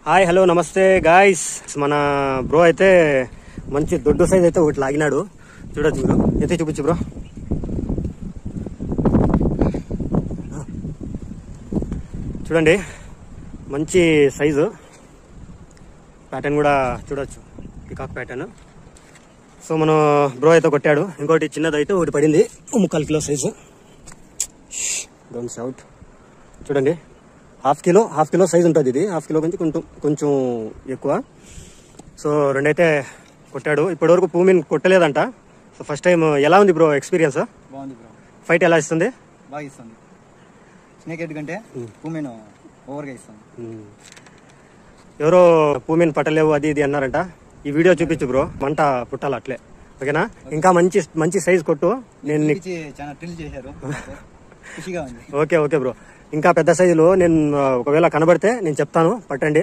Hi hello నమస్తే guys, మన bro అయితే మంచి దొడ్డు సైజ్ అయితే ఒకటి లాగినాడు. చూడొచ్చు బ్రో, అయితే చూపించు బ్రో. చూడండి మంచి సైజు, ప్యాటర్న్ కూడా చూడొచ్చు, పికాక్ ప్యాటర్న్. సో మనం బ్రో అయితే కొట్టాడు. ఇంకోటి చిన్నది అయితే ఒకటి పడింది, 3/4 కిలో సైజు. Don't shout. చూడండి హాఫ్ కిలో సైజ్ ఉంటుంది ఇది. హాఫ్ కిలో నుంచి కొంచెం ఎక్కువ. సో రెండైతే కొట్టాడు. ఇప్పటివరకు పూమిన్ కొట్టలేదంట. So first time. ఎలా ఉంది బ్రో ఎక్స్పీరియన్స్? బాగుంది బ్రో. ఫైట్ ఎలా ఇస్తుంది? బాగా ఇస్తుంది. స్నేక్ హెడ్ కంటే పూమిన్ ఓవర్గా ఇస్తుంది. ఎవరో పూమిన్ పట్టలేవు అది ఇది అన్నారంట. ఈ వీడియో చూపించు బ్రో, మంట పుట్టాలి అట్లే. ఓకేనా? ఇంకా మంచి సైజ్ కొట్టు. నేను చాలా థ్రిల్ చేశారు, ఖుషిగా ఉంది. Okay bro. ఇంకా పెద్ద సైజులో నేను ఒకవేళ కనబడితే నేను చెప్తాను, పట్టండి.